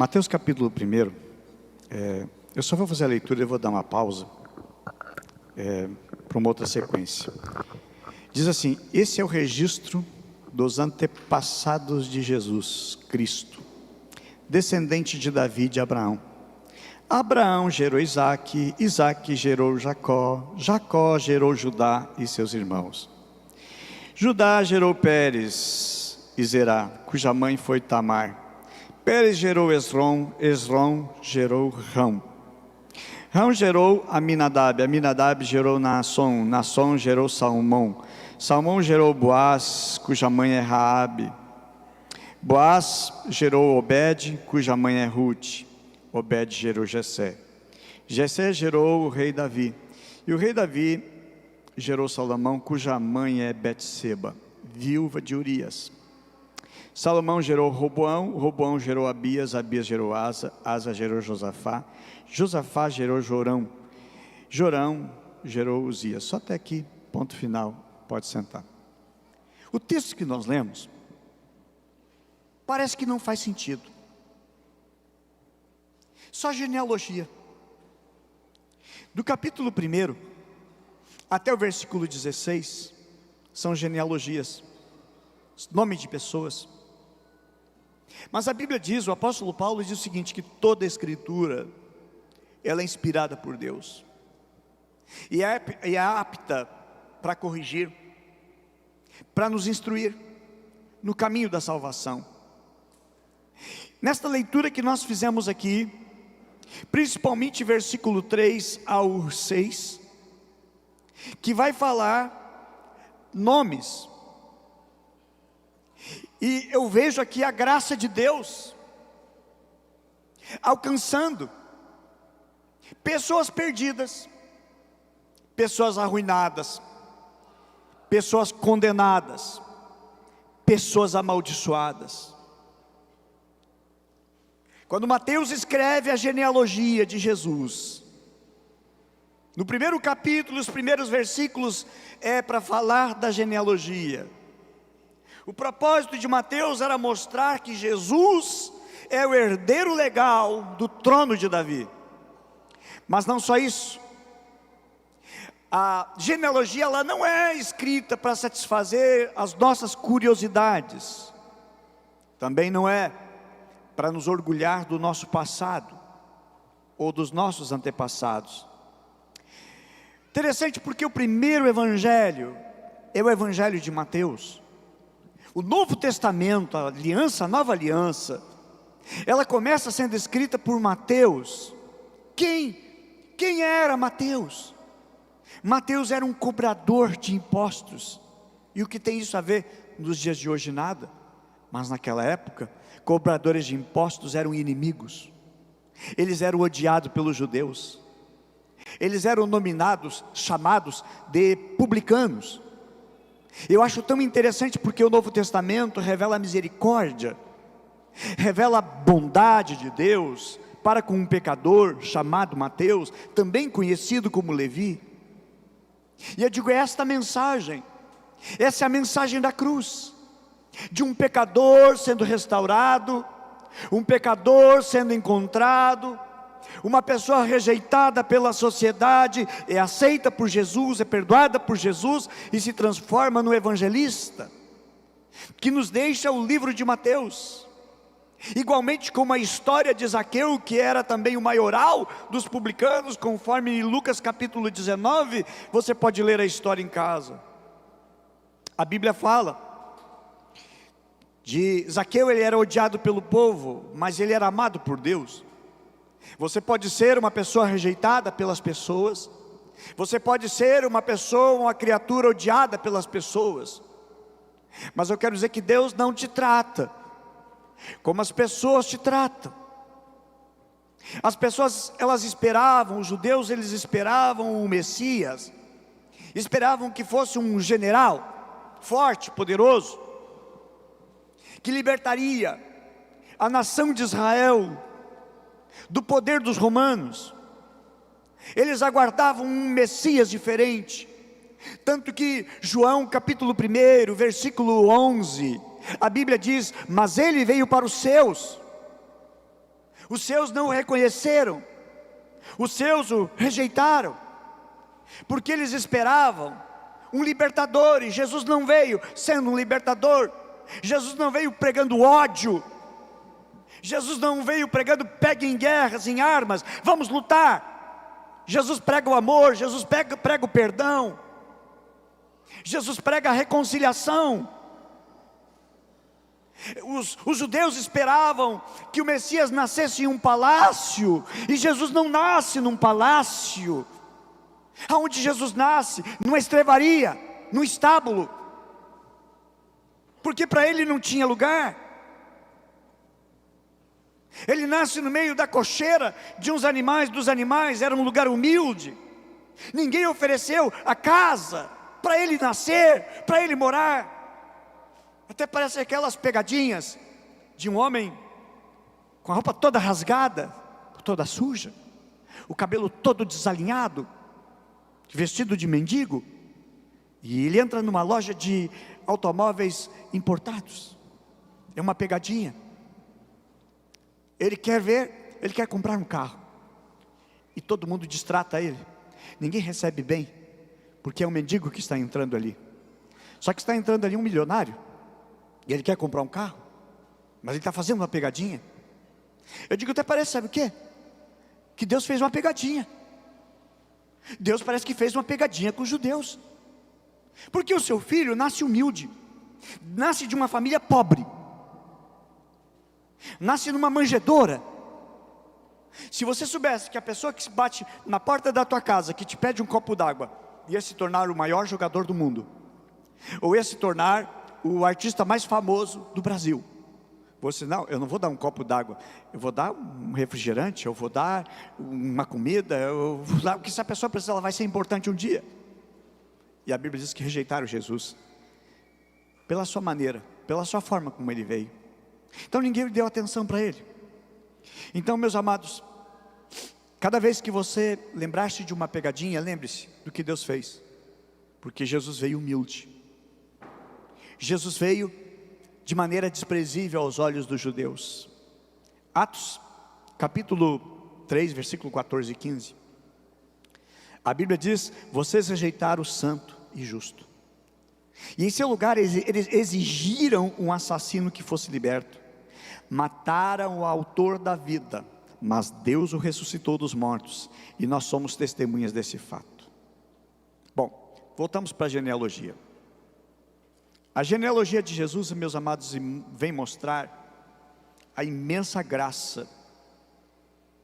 Mateus capítulo 1, eu só vou fazer a leitura e vou dar uma pausa para uma outra sequência. Diz assim: esse é o registro dos antepassados de Jesus Cristo, descendente de Davi e de Abraão. Abraão gerou Isaque, Isaque gerou Jacó, Jacó gerou Judá e seus irmãos. Judá gerou Pérez e Zerá, cuja mãe foi Tamar. Pérez gerou Esrom, Esrom gerou Rão. Rão gerou Aminadab, Aminadab gerou Naasson, Naasson gerou Salmão. Salmão gerou Boaz, cuja mãe é Raabe. Boaz gerou Obed, cuja mãe é Ruth. Obed gerou Jessé. Jessé gerou o rei Davi. E o rei Davi gerou Salomão, cuja mãe é Betseba, viúva de Urias. Salomão gerou Roboão, Roboão gerou Abias, Abias gerou Asa, Asa gerou Josafá, Josafá gerou Jorão, Jorão gerou Uzias. Só até aqui, ponto final, pode sentar. O texto que nós lemos parece que não faz sentido. Só genealogia. Do capítulo 1 até o versículo 16, são genealogias, nome de pessoas. Mas a Bíblia diz, o apóstolo Paulo diz o seguinte, que toda a escritura, ela é inspirada por Deus, e é apta para corrigir, para nos instruir no caminho da salvação. Nesta leitura que nós fizemos aqui, principalmente versículo 3 ao 6, que vai falar nomes, e eu vejo aqui a graça de Deus alcançando pessoas perdidas, pessoas arruinadas, pessoas condenadas, pessoas amaldiçoadas. Quando Mateus escreve a genealogia de Jesus, no primeiro capítulo, os primeiros versículos é para falar da genealogia. O propósito de Mateus era mostrar que Jesus é o herdeiro legal do trono de Davi. Mas não só isso. A genealogia ela não é escrita para satisfazer as nossas curiosidades. Também não é para nos orgulhar do nosso passado ou dos nossos antepassados. Interessante porque o primeiro evangelho é o evangelho de Mateus. O Novo Testamento, a aliança, a nova aliança, ela começa sendo escrita por Mateus. Quem era Mateus? Mateus era um cobrador de impostos. E o que tem isso a ver nos dias de hoje? Nada. Mas naquela época, cobradores de impostos eram inimigos. Eles eram odiados pelos judeus. Eles eram chamados de publicanos. Eu acho tão interessante porque o Novo Testamento revela a misericórdia, revela a bondade de Deus para com um pecador chamado Mateus, também conhecido como Levi. E eu digo, é esta mensagem, essa é a mensagem da cruz, de um pecador sendo restaurado, um pecador sendo encontrado, uma pessoa rejeitada pela sociedade, é aceita por Jesus, é perdoada por Jesus, e se transforma no evangelista, que nos deixa o livro de Mateus. Igualmente como a história de Zaqueu, que era também o maioral dos publicanos, conforme em Lucas capítulo 19, você pode ler a história em casa. A Bíblia fala de Zaqueu, ele era odiado pelo povo, mas ele era amado por Deus. Você pode ser uma pessoa rejeitada pelas pessoas, você pode ser uma pessoa, uma criatura odiada pelas pessoas, mas eu quero dizer que Deus não te trata como as pessoas te tratam. As pessoas, elas esperavam, os judeus, eles esperavam o Messias, esperavam que fosse um general, forte, poderoso, que libertaria a nação de Israel do poder dos romanos. Eles aguardavam um Messias diferente. Tanto que João capítulo 1, versículo 11, a Bíblia diz, mas ele veio para os seus, Os seus não o reconheceram, os seus o rejeitaram, porque eles esperavam um libertador, e Jesus não veio sendo um libertador. Jesus não veio pregando ódio, Jesus não veio pregando pegue em guerras, em armas, vamos lutar. Jesus prega o amor, Jesus prega o perdão, Jesus prega a reconciliação. Os judeus esperavam que o Messias nascesse em um palácio, e Jesus não nasce num palácio. Aonde Jesus nasce? Numa estrebaria, num estábulo, porque para ele não tinha lugar. Ele nasce no meio da cocheira de uns animais, dos animais, era um lugar humilde. Ninguém ofereceu a casa para ele nascer, para ele morar. Até parece aquelas pegadinhas de um homem com a roupa toda rasgada, toda suja, o cabelo todo desalinhado, vestido de mendigo, e ele entra numa loja de automóveis importados. É uma pegadinha. Ele quer comprar um carro, e todo mundo distrata ele. Ninguém recebe bem, porque é um mendigo que está entrando ali. Só que está entrando ali um milionário, e ele quer comprar um carro, mas ele está fazendo uma pegadinha. Eu digo, até parece, sabe o quê? Que Deus fez uma pegadinha. Deus parece que fez uma pegadinha com os judeus, porque o seu filho nasce humilde, nasce de uma família pobre, nasce numa manjedoura. Se você soubesse que a pessoa que se bate na porta da tua casa, que te pede um copo d'água, ia se tornar o maior jogador do mundo, ou ia se tornar o artista mais famoso do Brasil, você, não, eu não vou dar um copo d'água, eu vou dar um refrigerante, eu vou dar uma comida, eu vou dar, porque se a pessoa precisa, ela vai ser importante um dia. E a Bíblia diz que rejeitaram Jesus, pela sua maneira, pela sua forma como ele veio. Então ninguém deu atenção para ele. Então, meus amados, cada vez que você lembrar-se de uma pegadinha, lembre-se do que Deus fez, porque Jesus veio humilde. Jesus veio de maneira desprezível aos olhos dos judeus. Atos, capítulo 3, versículo 14 e 15. A Bíblia diz, vocês rejeitaram o santo e justo, e em seu lugar eles exigiram um assassino que fosse liberto. Mataram o autor da vida, mas Deus o ressuscitou dos mortos, e nós somos testemunhas desse fato. Bom, voltamos para a genealogia. A genealogia de Jesus, meus amados, vem mostrar a imensa graça,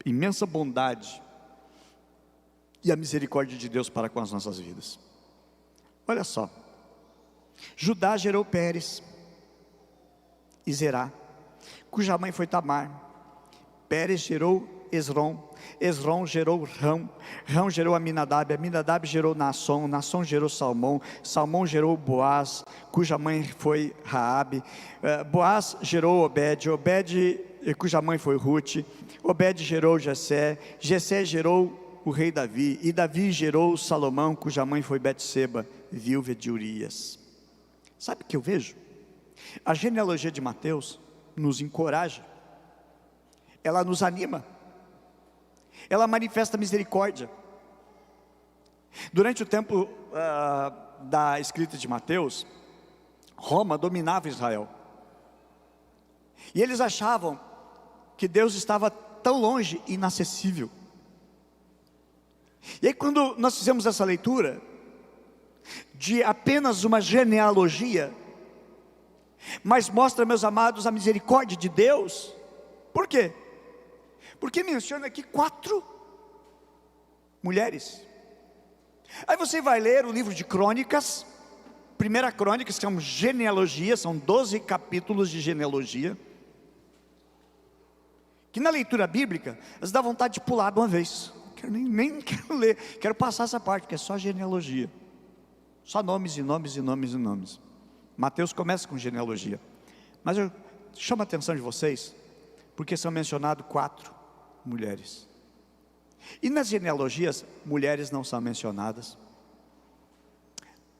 imensa bondade e a misericórdia de Deus para com as nossas vidas. Olha só, Judá gerou Pérez e Zerá, cuja mãe foi Tamar. Pérez gerou Esrom, Esrom gerou Rão, Rão gerou Aminadab, Aminadab gerou Naasson, Naasson gerou Salmão, Salmão gerou Boaz, cuja mãe foi Raabe, Boaz gerou Obed, Obed, cuja mãe foi Rute, Obed gerou Jessé, Jessé gerou o rei Davi, e Davi gerou Salomão, cuja mãe foi Betseba, viúva de Urias. Sabe o que eu vejo? A genealogia de Mateus nos encoraja, ela nos anima, ela manifesta misericórdia. Durante o tempo da escrita de Mateus, Roma dominava Israel, e eles achavam que Deus estava tão longe, inacessível. E aí, quando nós fizemos essa leitura de apenas uma genealogia, mas mostra, meus amados, a misericórdia de Deus. Por quê? Porque menciona aqui 4 mulheres. Aí você vai ler o livro de Crônicas, 1 Crônicas, que é uma genealogia, são 12 capítulos de genealogia, que na leitura bíblica, eles dá vontade de pular de uma vez. Nem quero ler, quero passar essa parte, que é só genealogia, só nomes e nomes e nomes e nomes. Mateus começa com genealogia, mas eu chamo a atenção de vocês, porque são mencionadas 4 mulheres, e nas genealogias, mulheres não são mencionadas,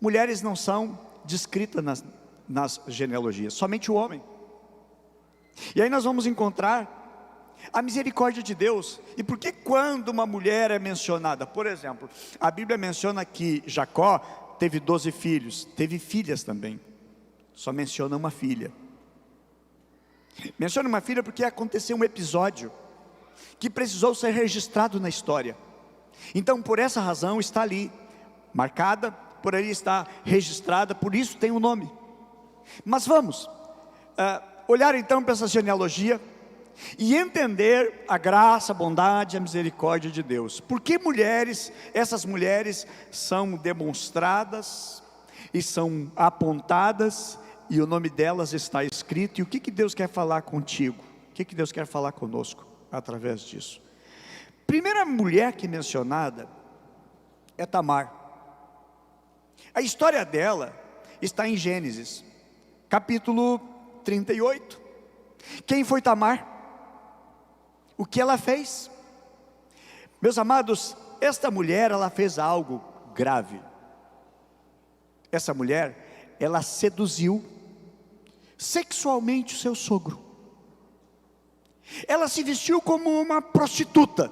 mulheres não são descritas nas genealogias, somente o homem. E aí nós vamos encontrar a misericórdia de Deus. E por que quando uma mulher é mencionada? Por exemplo, a Bíblia menciona que Jacó teve 12 filhos, teve filhas também, só menciona uma filha. Menciona uma filha porque aconteceu um episódio que precisou ser registrado na história. Então por essa razão está ali, marcada, por ali está registrada, por isso tem o nome. Mas vamos olhar então para essa genealogia e entender a graça, a bondade, a misericórdia de Deus. Por que essas mulheres são demonstradas e são apontadas, e o nome delas está escrito, e o que Deus quer falar contigo? O que Deus quer falar conosco através disso? Primeira mulher que é mencionada é Tamar. A história dela está em Gênesis, capítulo 38. Quem foi Tamar? O que ela fez? Meus amados, esta mulher, ela fez algo grave. Essa mulher, ela seduziu sexualmente o seu sogro. Ela se vestiu como uma prostituta.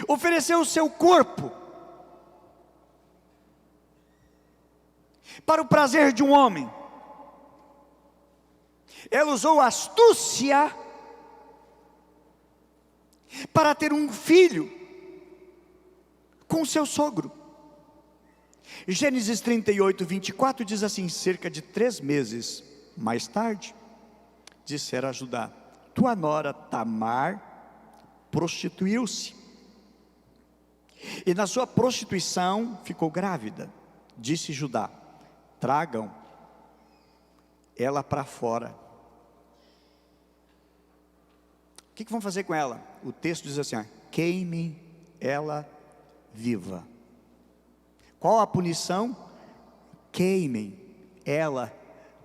Ofereceu o seu corpo para o prazer de um homem. Ela usou astúcia para ter um filho com seu sogro. Gênesis 38, 24 diz assim: cerca de 3 meses mais tarde, dissera a Judá: tua nora Tamar prostituiu-se, e na sua prostituição ficou grávida. Disse Judá: tragam ela para fora. O que vão fazer com ela? O texto diz assim: queimem ela viva. Qual a punição? Queimem ela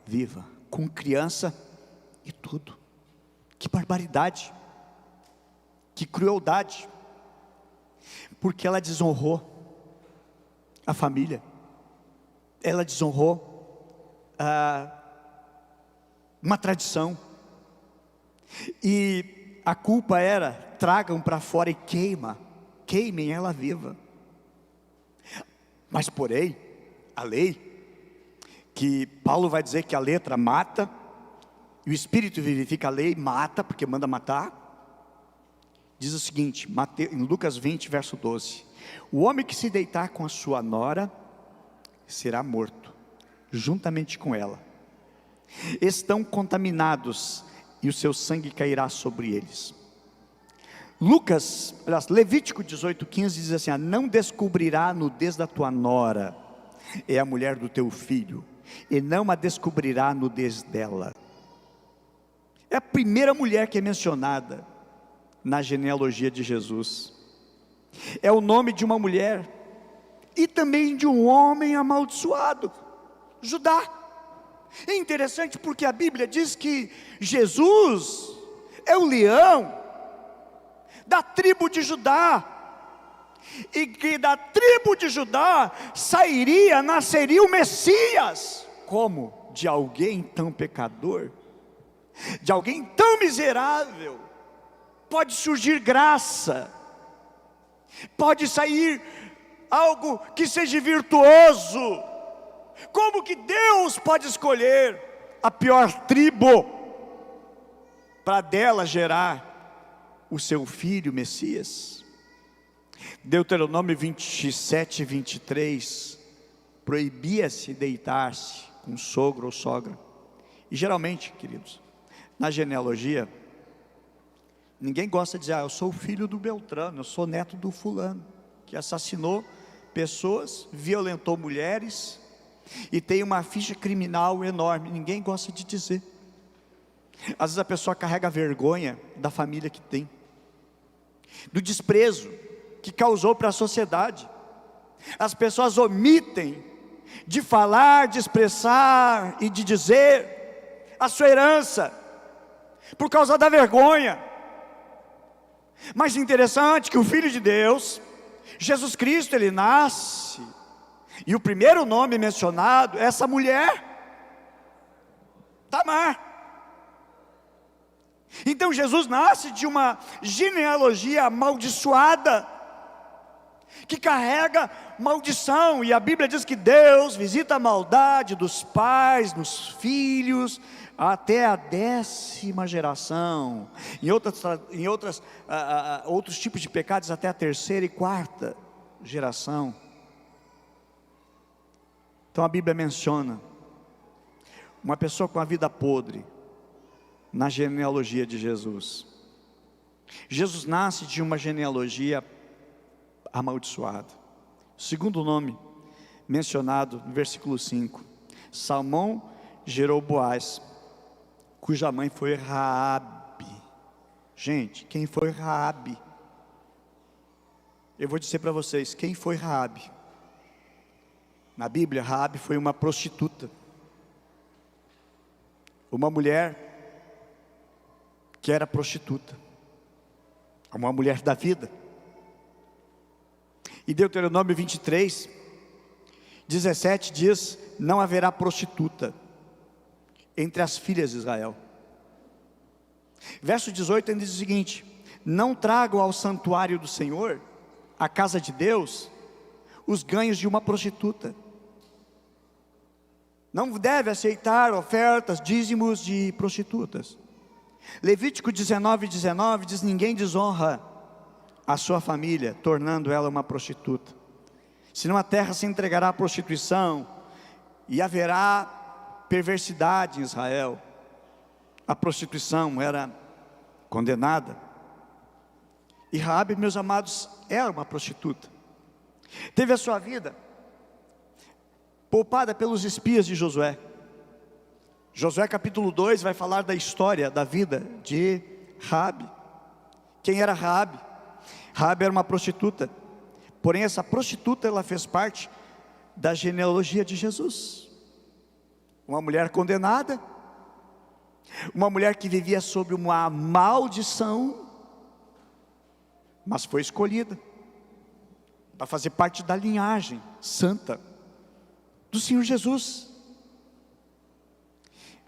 viva, com criança e tudo. Que barbaridade, que crueldade, porque ela desonrou a família, ela desonrou uma tradição, e a culpa era: tragam para fora e queimem ela viva. Mas porém, a lei, que Paulo vai dizer que a letra mata, e o Espírito vivifica, a lei mata, porque manda matar, diz o seguinte, em Lucas 20, verso 12: o homem que se deitar com a sua nora será morto, juntamente com ela. Estão contaminados, e o seu sangue cairá sobre eles. Levítico 18, 15 diz assim: não descobrirá a nudez da tua nora, é a mulher do teu filho, e não a descobrirá a nudez dela. É a primeira mulher que é mencionada na genealogia de Jesus. É o nome de uma mulher e também de um homem amaldiçoado, Judá. É interessante porque a Bíblia diz que Jesus é o leão da tribo de Judá, e que da tribo de Judá nasceria o Messias. Como? De alguém tão pecador, de alguém tão miserável, pode surgir graça, pode sair algo que seja virtuoso. Como que Deus pode escolher a pior tribo para dela gerar o seu filho Messias? Deuteronômio 27, 23 proibia-se deitar-se com sogro ou sogra. E geralmente, queridos, na genealogia, ninguém gosta de dizer: eu sou filho do Beltrano, eu sou neto do fulano, que assassinou pessoas, violentou mulheres, e tem uma ficha criminal enorme. Ninguém gosta de dizer. Às vezes a pessoa carrega a vergonha da família que tem, do desprezo que causou para a sociedade. As pessoas omitem de falar, de expressar e de dizer a sua herança, por causa da vergonha. Mas interessante que o Filho de Deus, Jesus Cristo, ele nasce, e o primeiro nome mencionado é essa mulher, Tamar. Então Jesus nasce de uma genealogia amaldiçoada, que carrega maldição, e a Bíblia diz que Deus visita a maldade dos pais nos filhos, até a 10ª geração, outros tipos de pecados até a 3ª e 4ª geração. Então a Bíblia menciona uma pessoa com a vida podre na genealogia de Jesus. Jesus nasce de uma genealogia amaldiçoada. O segundo nome mencionado no versículo 5: Salmão gerou Boaz, cuja mãe foi Raabe. Gente, quem foi Raabe? Eu vou dizer para vocês, quem foi Raabe? Na Bíblia, Raabe foi uma prostituta, uma mulher que era prostituta, uma mulher da vida. E Deuteronômio 23, 17 diz: não haverá prostituta entre as filhas de Israel. Verso 18 ainda diz o seguinte: não tragam ao santuário do Senhor, à casa de Deus, os ganhos de uma prostituta. Não deve aceitar ofertas, dízimos de prostitutas. Levítico 19:19 diz: ninguém desonra a sua família, tornando ela uma prostituta, senão a terra se entregará à prostituição, e haverá perversidade em Israel. A prostituição era condenada, e Raabe, meus amados, era uma prostituta. Teve a sua vida poupada pelos espias de Josué. Josué capítulo 2 vai falar da história, da vida de Raabe. Quem era Raabe? Raabe era uma prostituta, porém essa prostituta, ela fez parte da genealogia de Jesus. Uma mulher condenada, uma mulher que vivia sob uma maldição, mas foi escolhida para fazer parte da linhagem santa do Senhor Jesus.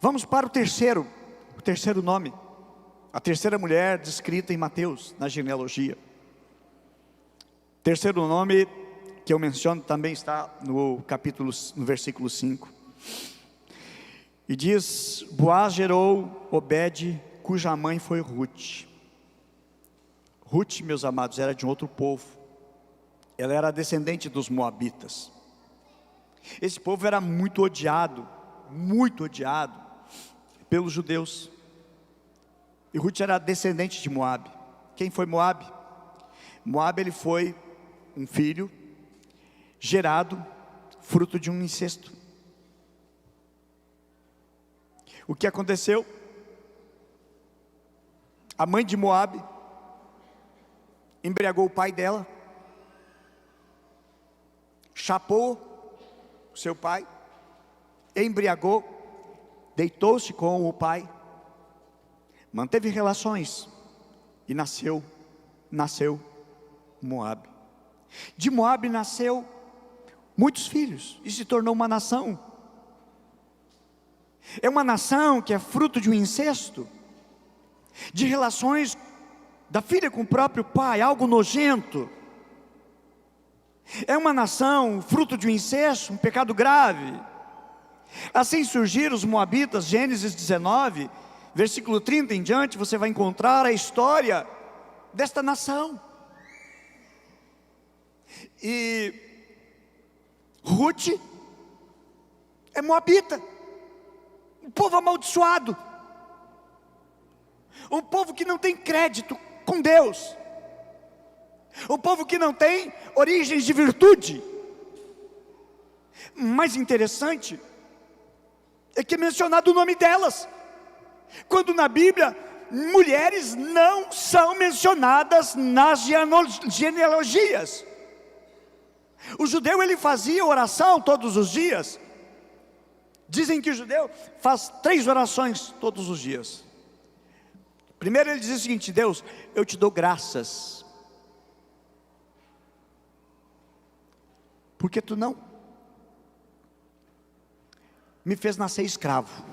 Vamos para o terceiro nome, a terceira mulher descrita em Mateus, na genealogia. Terceiro nome que eu menciono também está no versículo 5. E diz: Boaz gerou Obed, cuja mãe foi Ruth. Ruth, meus amados, era de um outro povo. Ela era descendente dos moabitas. Esse povo era muito odiado pelos judeus. E Ruth era descendente de Moabe. Quem foi Moabe? Moabe, ele foi um filho gerado fruto de um incesto. O que aconteceu? A mãe de Moabe embriagou o pai dela, chapou o seu pai, embriagou, deitou-se com o pai, manteve relações e nasceu Moabe. De Moabe nasceu muitos filhos e se tornou uma nação. É uma nação que é fruto de um incesto, de relações da filha com o próprio pai, algo nojento. É uma nação fruto de um incesto, um pecado grave. Assim surgiram os moabitas. Gênesis 19, versículo 30 em diante, você vai encontrar a história desta nação. E Ruth é moabita, um povo amaldiçoado, um povo que não tem crédito com Deus, um povo que não tem origens de virtude. Mais interessante é que é mencionado o nome delas, quando na Bíblia mulheres não são mencionadas nas genealogias. O judeu, ele fazia oração todos os dias. Dizem que o judeu faz 3 orações todos os dias. Primeiro ele diz o seguinte: Deus, eu te dou graças, porque tu não me fez nascer escravo.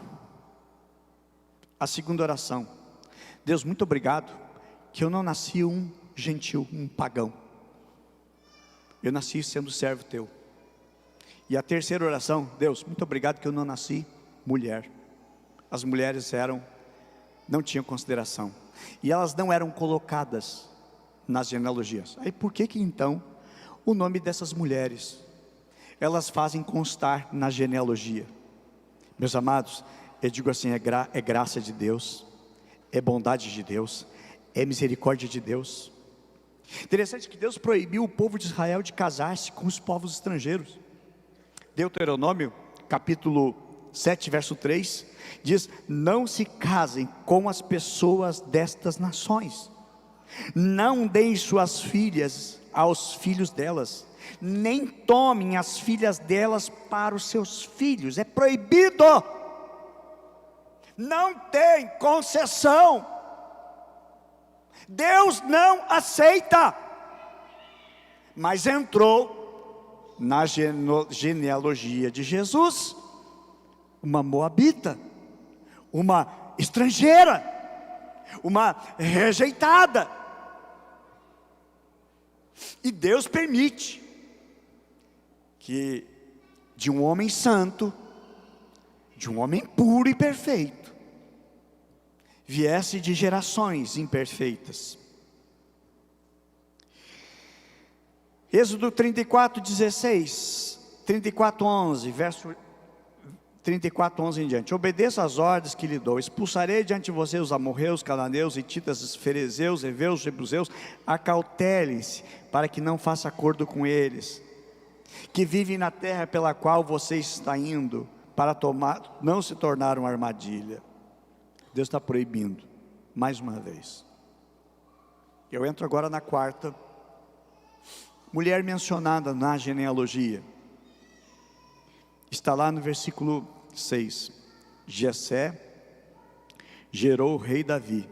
A segunda oração: Deus, muito obrigado que eu não nasci um gentil, um pagão. Eu nasci sendo servo teu. E a terceira oração: Deus, muito obrigado que eu não nasci mulher. As mulheres não tinham consideração, e elas não eram colocadas nas genealogias. Aí por que então o nome dessas mulheres elas fazem constar na genealogia? Meus amados, eu digo assim, é graça de Deus, é bondade de Deus, é misericórdia de Deus. Interessante que Deus proibiu o povo de Israel de casar-se com os povos estrangeiros. Deuteronômio capítulo 7 verso 3 diz: não se casem com as pessoas destas nações, não deem suas filhas aos filhos delas, nem tomem as filhas delas para os seus filhos. É proibido, não tem concessão. Deus não aceita. Mas entrou na genealogia de Jesus uma moabita, uma estrangeira, uma rejeitada. E Deus permite que de um homem santo, de um homem puro e perfeito, viesse de gerações imperfeitas. Êxodo 34:16, 34:11, verso 34:11 em diante: obedeça às ordens que lhe dou, expulsarei diante de você os amorreus, cananeus, hititas, ferezeus, heveus, jebuseus. Acautelem-se para que não faça acordo com eles, que vivem na terra pela qual você está indo, para não se tornar uma armadilha. Deus está proibindo, mais uma vez. Eu entro agora na quarta mulher mencionada na genealogia. Está lá no versículo 6. Jessé gerou o rei Davi.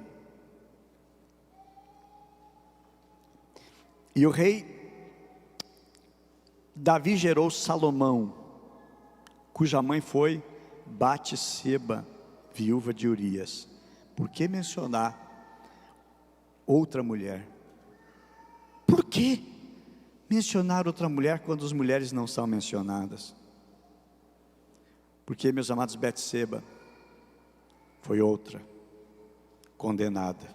E o rei Davi gerou Salomão, cuja mãe foi Batseba, viúva de Urias. Por que mencionar outra mulher? Por que mencionar outra mulher quando as mulheres não são mencionadas? Porque, meus amados, Batseba foi outra condenada.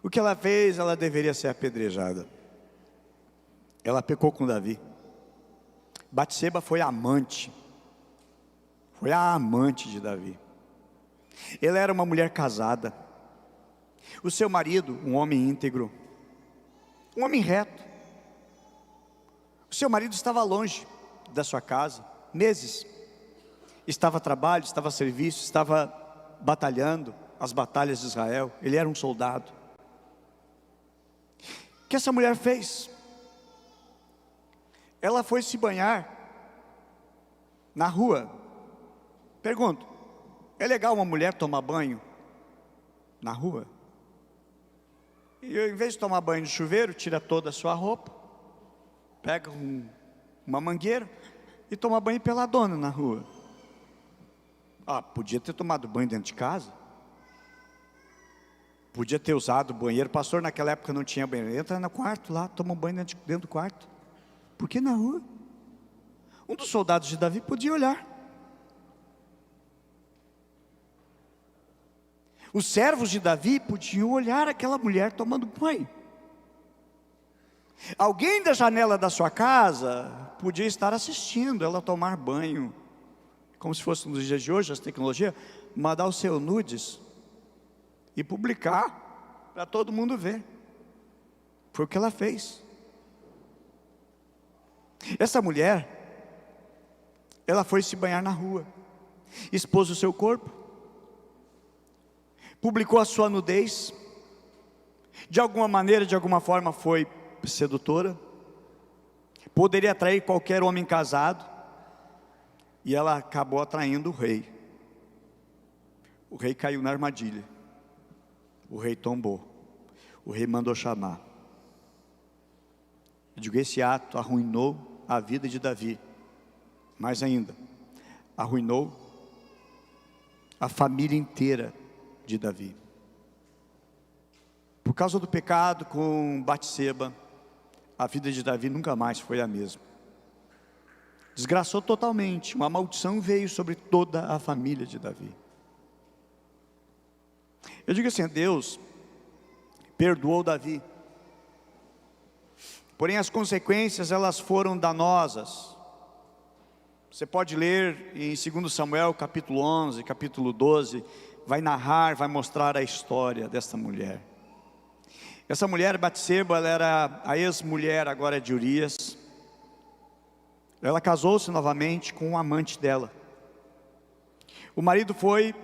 O que ela fez? Ela deveria ser apedrejada. Ela pecou com Davi. Batseba foi amante, foi a amante de Davi. Ela era uma mulher casada. O seu marido, um homem íntegro, um homem reto. O seu marido estava longe da sua casa meses, estava a trabalho, estava a serviço, estava batalhando as batalhas de Israel. Ele era um soldado. O que essa mulher fez? Ela foi se banhar na rua. Pergunto, é legal uma mulher tomar banho na rua? E em vez de tomar banho no chuveiro, tira toda a sua roupa, pega uma mangueira e toma banho peladona na rua. Podia ter tomado banho dentro de casa, podia ter usado o banheiro. Pastor, naquela época não tinha banheiro. Entra no quarto lá, toma um banho dentro do quarto. Por que na rua? Um dos soldados de Davi podia olhar. Os servos de Davi podiam olhar aquela mulher tomando banho. Alguém da janela da sua casa podia estar assistindo ela tomar banho. Como se fosse nos dias de hoje, as tecnologias, mandar o seu nudes e publicar para todo mundo ver. Foi o que ela fez. Essa mulher, ela foi se banhar na rua, expôs o seu corpo, publicou a sua nudez. De alguma maneira, de alguma forma foi sedutora, poderia atrair qualquer homem casado, e ela acabou atraindo o rei. O rei caiu na armadilha, o rei tombou, o rei mandou chamar. Eu digo, esse ato arruinou a vida de Davi, mais ainda, arruinou a família inteira de Davi. Por causa do pecado com Batseba, a vida de Davi nunca mais foi a mesma. Desgraçou totalmente, uma maldição veio sobre toda a família de Davi. Eu digo assim, Deus perdoou Davi, porém as consequências elas foram danosas. Você pode ler em 2 Samuel capítulo 11, capítulo 12, vai narrar, vai mostrar a história dessa mulher. Essa mulher, Batseba, ela era a ex-mulher agora de Urias. Ela casou-se novamente com um amante dela. O marido foi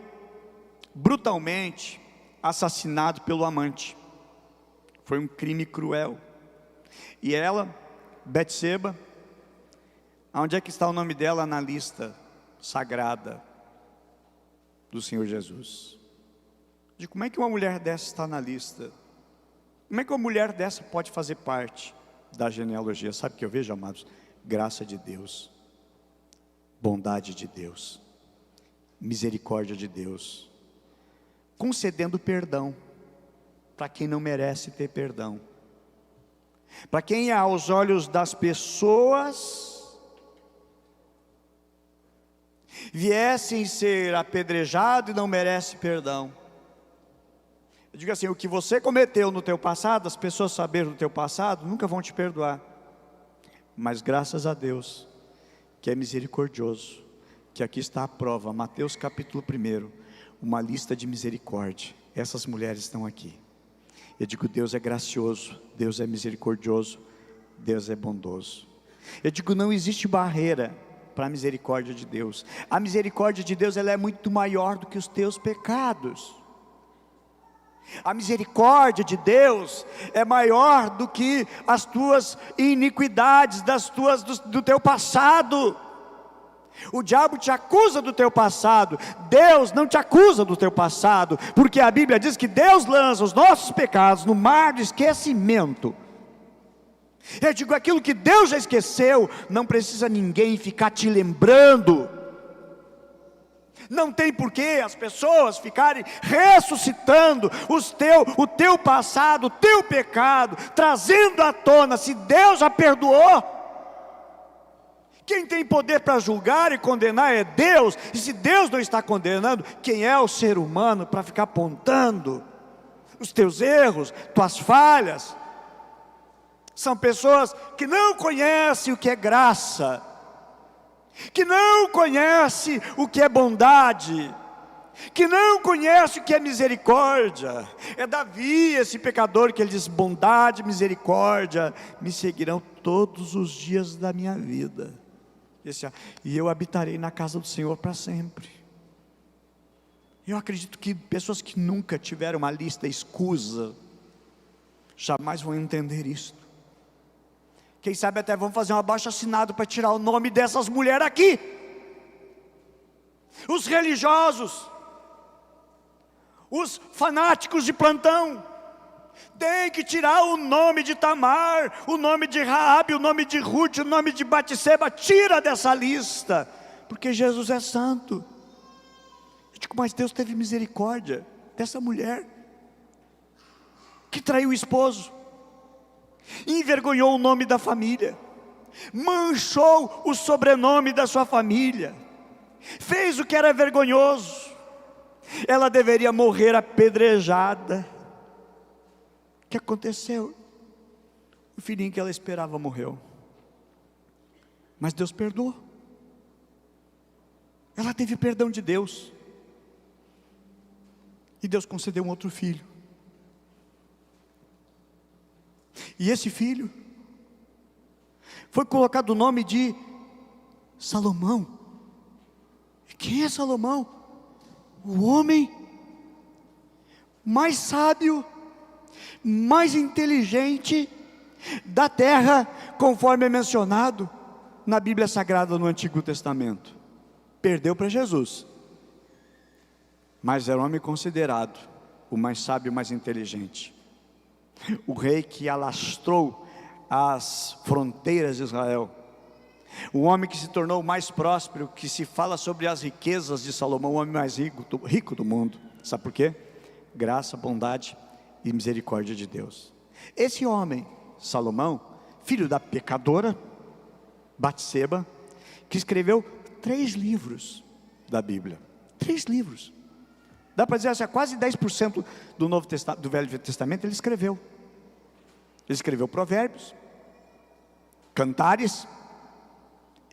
brutalmente assassinado pelo amante. Foi um crime cruel. E ela, Batseba, onde é que está o nome dela na lista sagrada do Senhor Jesus? De como é que uma mulher dessa está na lista? Como é que uma mulher dessa pode fazer parte da genealogia? Sabe o que eu vejo, amados? Graça de Deus, bondade de Deus, misericórdia de Deus, concedendo perdão para quem não merece ter perdão, para quem aos olhos das pessoas viessem ser apedrejado e não merece perdão. Eu digo assim, o que você cometeu no teu passado, as pessoas saberem do teu passado, nunca vão te perdoar. Mas graças a Deus, que é misericordioso, que aqui está a prova, Mateus capítulo 1, uma lista de misericórdia. Essas mulheres estão aqui. Eu digo, Deus é gracioso, Deus é misericordioso, Deus é bondoso. Eu digo, não existe barreira para a misericórdia de Deus. A misericórdia de Deus ela é muito maior do que os teus pecados. A misericórdia de Deus é maior do que as tuas iniquidades, do teu passado. O diabo te acusa do teu passado, Deus não te acusa do teu passado, porque a Bíblia diz que Deus lança os nossos pecados no mar do esquecimento. Eu digo, aquilo que Deus já esqueceu, não precisa ninguém ficar te lembrando. Não tem porquê as pessoas ficarem ressuscitando o teu passado, o teu pecado, trazendo à tona. Se Deus já perdoou, quem tem poder para julgar e condenar é Deus. E se Deus não está condenando, quem é o ser humano para ficar apontando os teus erros, tuas falhas? São pessoas que não conhecem o que é graça, que não conhece o que é bondade, que não conhece o que é misericórdia. É Davi, esse pecador, que ele diz, bondade e misericórdia me seguirão todos os dias da minha vida, e eu habitarei na casa do Senhor para sempre. Eu acredito que pessoas que nunca tiveram uma lista escusa, jamais vão entender isso. Quem sabe até vão fazer um abaixo-assinado para tirar o nome dessas mulheres aqui. Os religiosos, os fanáticos de plantão, tem que tirar o nome de Tamar, o nome de Raabe, o nome de Ruth, o nome de Batseba. Tira dessa lista, porque Jesus é santo. Eu digo, mas Deus teve misericórdia dessa mulher que traiu o esposo, envergonhou o nome da família, manchou o sobrenome da sua família, fez o que era vergonhoso. Ela deveria morrer apedrejada. O que aconteceu? O filhinho que ela esperava morreu, mas Deus perdoou. Ela teve perdão de Deus, e Deus concedeu um outro filho. E esse filho foi colocado o nome de Salomão. E quem é Salomão? O homem mais sábio, mais inteligente da terra, conforme é mencionado na Bíblia Sagrada no Antigo Testamento. Perdeu para Jesus, mas era um homem considerado o mais sábio e mais inteligente. O rei que alastrou as fronteiras de Israel, o homem que se tornou o mais próspero, que se fala sobre as riquezas de Salomão, o homem mais rico do mundo. Sabe por quê? graça, bondade e misericórdia de Deus. Esse homem, Salomão, filho da pecadora Batseba, que escreveu 3 livros da Bíblia. 3 livros. Dá para dizer assim, quase 10% do Velho Testamento ele escreveu. Ele escreveu Provérbios, Cantares,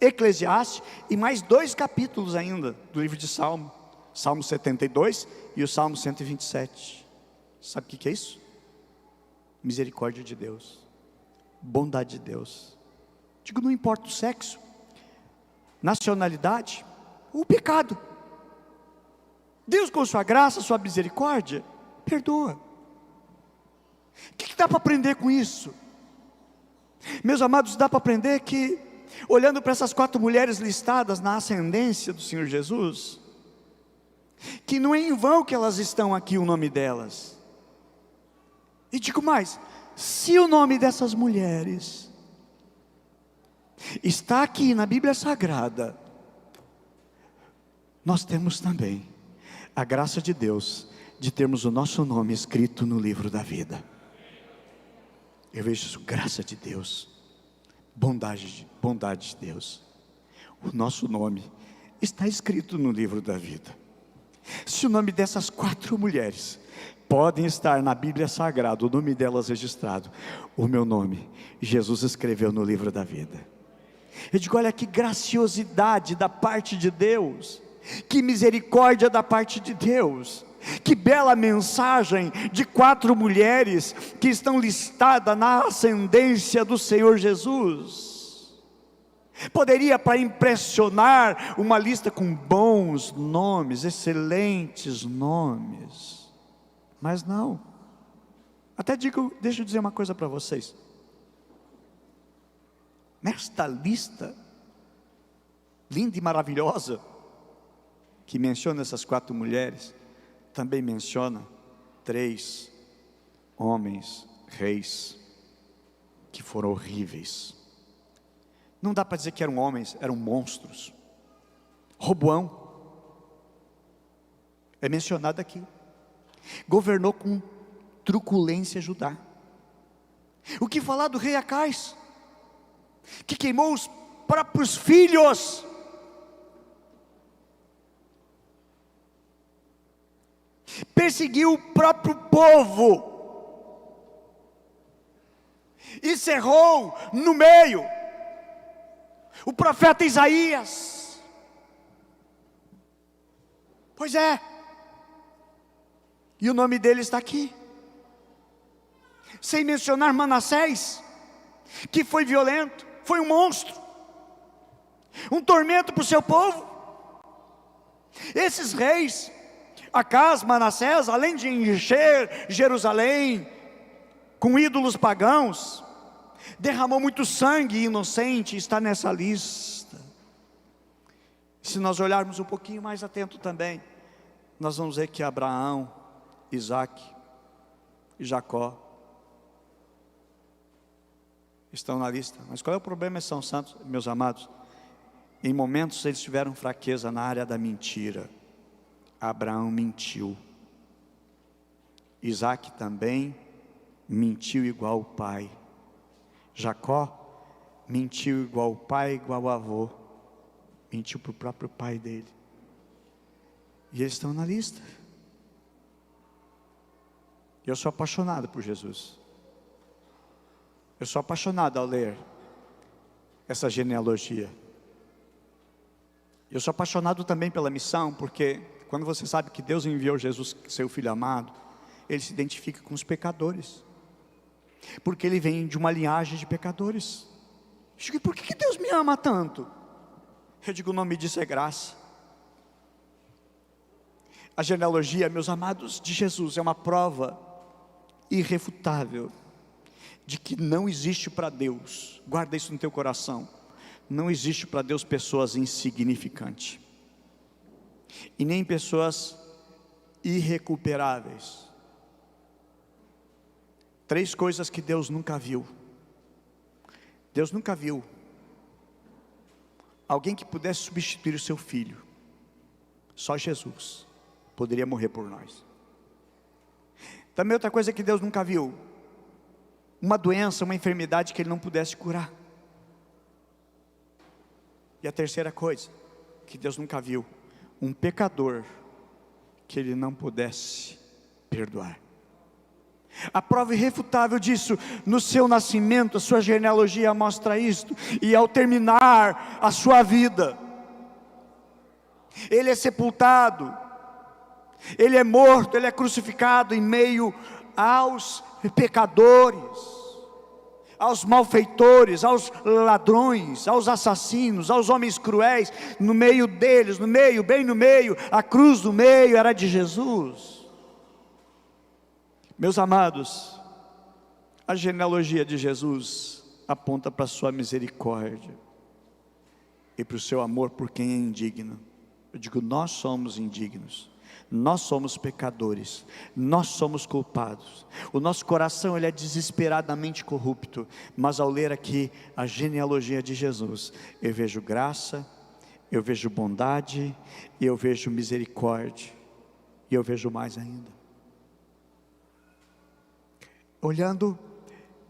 Eclesiastes e mais 2 capítulos ainda do livro de Salmo. Salmo 72 e o Salmo 127. Sabe o que é isso? Misericórdia de Deus, bondade de Deus. Digo, não importa o sexo, nacionalidade, o pecado. Deus, com sua graça, sua misericórdia, perdoa. O que dá para aprender com isso? Meus amados, dá para aprender que, olhando para essas 4 mulheres listadas na ascendência do Senhor Jesus, que não é em vão que elas estão aqui, o nome delas. E digo mais, se o nome dessas mulheres está aqui na Bíblia Sagrada, nós temos também a graça de Deus, de termos o nosso nome escrito no livro da vida. Eu vejo isso, graça de Deus, bondade de Deus. O nosso nome está escrito no livro da vida. Se o nome dessas 4 mulheres podem estar na Bíblia Sagrada, o nome delas registrado, o meu nome, Jesus escreveu no livro da vida. Eu digo, olha que graciosidade da parte de Deus, que misericórdia da parte de Deus, que bela mensagem de 4 mulheres que estão listadas na ascendência do Senhor Jesus. Poderia, para impressionar, uma lista com bons nomes, excelentes nomes, mas não. Até digo, deixa eu dizer uma coisa para vocês. Nesta lista linda e maravilhosa, que menciona essas 4 mulheres, também menciona 3 homens, reis, que foram horríveis. Não dá para dizer que eram homens, eram monstros. Roboão é mencionado aqui, governou com truculência Judá. O que falar do rei Acais, que queimou os próprios filhos? Perseguiu o próprio povo, e cerrou no meio o profeta Isaías. Pois é, e o nome dele está aqui, sem mencionar Manassés, que foi violento, foi um monstro, um tormento para o seu povo. Esses reis, Acás, Manassés, além de encher Jerusalém com ídolos pagãos, derramou muito sangue inocente, está nessa lista. Se nós olharmos um pouquinho mais atento também, nós vamos ver que Abraão, Isaac e Jacó estão na lista. Mas qual é o problema? São santos, meus amados. Em momentos eles tiveram fraqueza na área da mentira. Abraão mentiu, Isaac também mentiu igual o pai, Jacó mentiu igual o pai, igual o avô, mentiu para o próprio pai dele, e eles estão na lista. Eu sou apaixonado por Jesus, eu sou apaixonado ao ler essa genealogia. Eu sou apaixonado também pela missão, porque quando você sabe que Deus enviou Jesus, seu Filho amado, Ele se identifica com os pecadores, porque Ele vem de uma linhagem de pecadores. Eu digo, por que Deus me ama tanto? Eu digo, o nome disso é graça. A genealogia, meus amados, de Jesus é uma prova irrefutável de que não existe para Deus, guarda isso no teu coração, não existe para Deus pessoas insignificantes, e nem pessoas irrecuperáveis. 3 coisas que Deus nunca viu. Deus nunca viu alguém que pudesse substituir o seu filho. Só Jesus poderia morrer por nós. Também outra coisa que Deus nunca viu: uma doença, uma enfermidade que Ele não pudesse curar. E a terceira coisa que Deus nunca viu: um pecador que Ele não pudesse perdoar. A prova irrefutável disso, no seu nascimento, a sua genealogia mostra isto. E ao terminar a sua vida, Ele é sepultado, Ele é morto, Ele é crucificado em meio aos pecadores, aos malfeitores, aos ladrões, aos assassinos, aos homens cruéis. No meio deles, bem no meio, a cruz do meio era de Jesus. Meus amados, a genealogia de Jesus aponta para a sua misericórdia e para o seu amor por quem é indigno. Eu digo, nós somos indignos, nós somos pecadores, nós somos culpados. O nosso coração, ele é desesperadamente corrupto, mas ao ler aqui a genealogia de Jesus, eu vejo graça, eu vejo bondade, eu vejo misericórdia, e eu vejo mais ainda. Olhando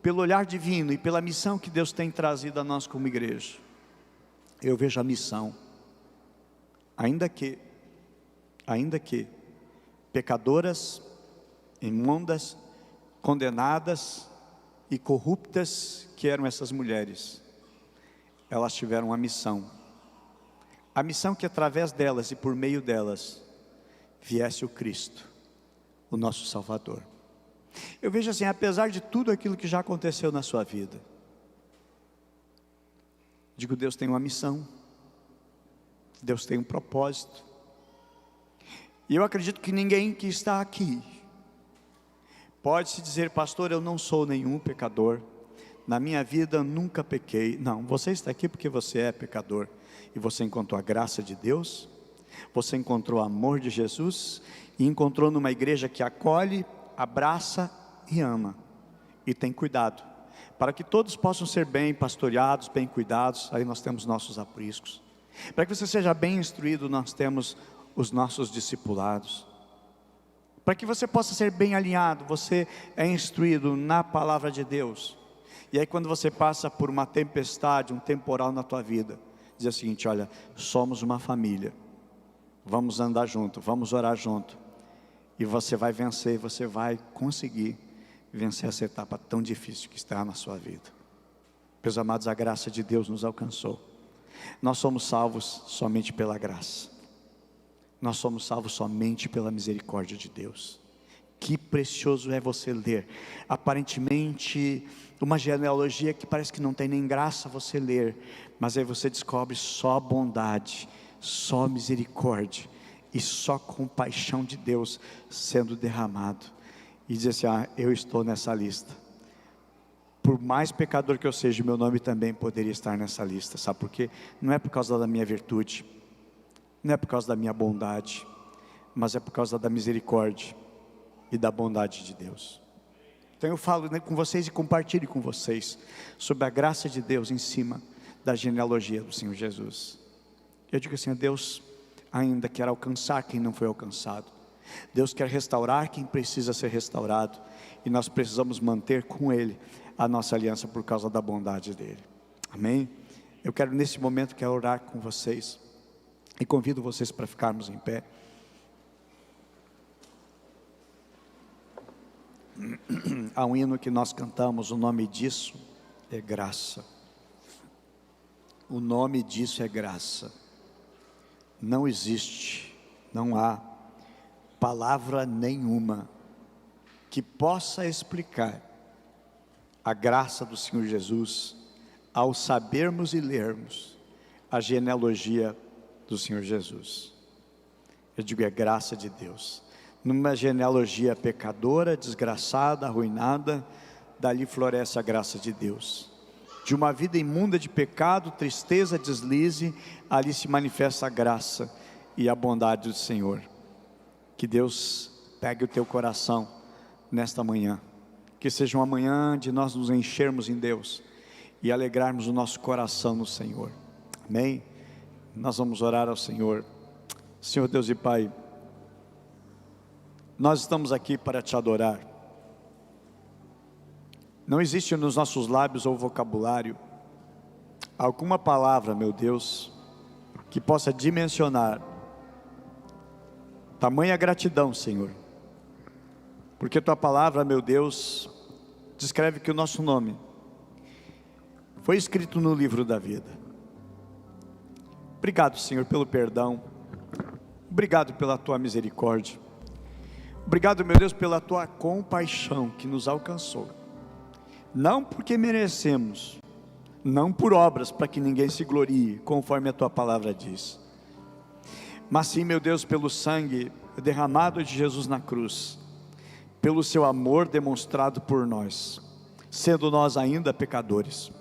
pelo olhar divino e pela missão que Deus tem trazido a nós como igreja, eu vejo a missão, ainda que pecadoras, imundas, condenadas e corruptas que eram essas mulheres, elas tiveram a missão que através delas e por meio delas viesse o Cristo, o nosso Salvador. Eu vejo assim, apesar de tudo aquilo que já aconteceu na sua vida, digo, Deus tem uma missão, Deus tem um propósito, e eu acredito que ninguém que está aqui pode se dizer, pastor, eu não sou nenhum pecador, na minha vida eu nunca pequei. Não, você está aqui porque você é pecador, e você encontrou a graça de Deus, você encontrou o amor de Jesus, e encontrou numa igreja que acolhe, abraça e ama, e tem cuidado, para que todos possam ser bem pastoreados, bem cuidados. Aí nós temos nossos apriscos. Para que você seja bem instruído, nós temos os nossos discipulados. Para que você possa ser bem alinhado, você é instruído na palavra de Deus. E aí quando você passa por uma tempestade, um temporal na tua vida, diz o seguinte, olha, somos uma família, vamos andar junto, vamos orar junto, e você vai vencer, você vai conseguir vencer essa etapa tão difícil que está na sua vida. Meus amados, a graça de Deus nos alcançou. Nós somos salvos somente pela graça. Nós somos salvos somente pela misericórdia de Deus. Que precioso é você ler, aparentemente, uma genealogia que parece que não tem nem graça você ler, mas aí você descobre só bondade, só misericórdia, e só compaixão de Deus sendo derramado, e diz assim, eu estou nessa lista, por mais pecador que eu seja, meu nome também poderia estar nessa lista. Sabe por quê? Não é por causa da minha virtude, não é por causa da minha bondade, mas é por causa da misericórdia e da bondade de Deus. Então eu falo com vocês e compartilho com vocês sobre a graça de Deus em cima da genealogia do Senhor Jesus. Eu digo assim, Deus ainda quer alcançar quem não foi alcançado, Deus quer restaurar quem precisa ser restaurado, e nós precisamos manter com Ele a nossa aliança por causa da bondade dEle. Amém? Eu quero nesse momento orar com vocês, e convido vocês para ficarmos em pé. Há um hino que nós cantamos, o nome disso é graça. O nome disso é graça. Não existe, não há palavra nenhuma que possa explicar a graça do Senhor Jesus, ao sabermos e lermos a genealogia do Senhor Jesus. Eu digo, é graça de Deus. Numa genealogia pecadora, desgraçada, arruinada, dali floresce a graça de Deus. De uma vida imunda de pecado, tristeza, deslize, ali se manifesta a graça e a bondade do Senhor. Que Deus pegue o teu coração nesta manhã, que seja uma manhã de nós nos enchermos em Deus e alegrarmos o nosso coração no Senhor. Amém? Nós vamos orar ao Senhor. Senhor Deus e Pai, nós estamos aqui para te adorar. não existe nos nossos lábios ou vocabulário alguma palavra, meu Deus, que possa dimensionar tamanha gratidão, Senhor, porque Tua palavra, meu Deus, descreve que o nosso nome foi escrito no livro da vida. Obrigado, Senhor, pelo perdão. Obrigado pela Tua misericórdia. Obrigado, meu Deus, pela Tua compaixão que nos alcançou. Não porque merecemos, não por obras para que ninguém se glorie, conforme a Tua palavra diz, mas sim, meu Deus, pelo sangue derramado de Jesus na cruz, pelo Seu amor demonstrado por nós, sendo nós ainda pecadores.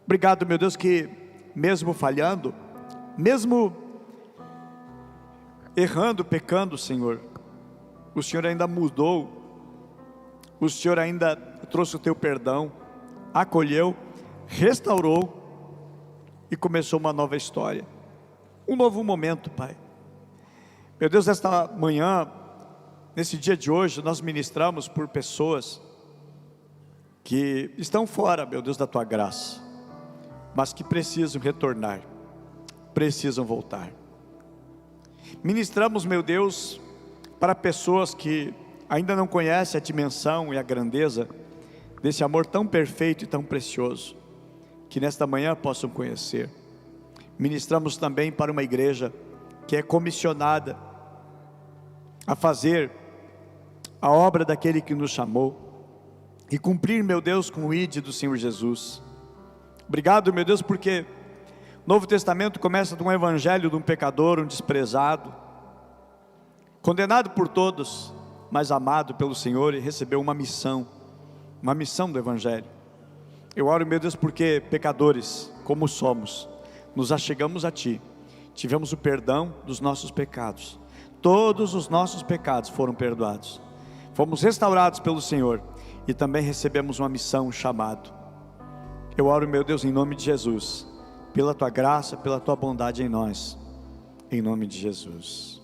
Obrigado, meu Deus, que mesmo falhando, mesmo errando, pecando, Senhor, o Senhor ainda mudou, o Senhor ainda trouxe o Teu perdão, acolheu, restaurou e começou uma nova história, um novo momento, Pai. Meu Deus, esta manhã, nesse dia de hoje, nós ministramos por pessoas que estão fora, meu Deus, da Tua graça, mas que precisam retornar, precisam voltar. Ministramos, meu Deus, para pessoas que ainda não conhecem a dimensão e a grandeza desse amor tão perfeito e tão precioso, que nesta manhã possam conhecer. Ministramos também para uma igreja que é comissionada a fazer a obra daquele que nos chamou e cumprir, meu Deus, com o ID do Senhor Jesus. Obrigado, meu Deus, porque o Novo Testamento começa de um evangelho de um pecador, um desprezado, condenado por todos, mas amado pelo Senhor, e recebeu uma missão do evangelho. Eu oro, meu Deus, porque pecadores, como somos, nos achegamos a Ti, tivemos o perdão dos nossos pecados, todos os nossos pecados foram perdoados, fomos restaurados pelo Senhor, e também recebemos uma missão, um chamado. Eu oro, meu Deus, em nome de Jesus, pela Tua graça, pela Tua bondade em nós, em nome de Jesus.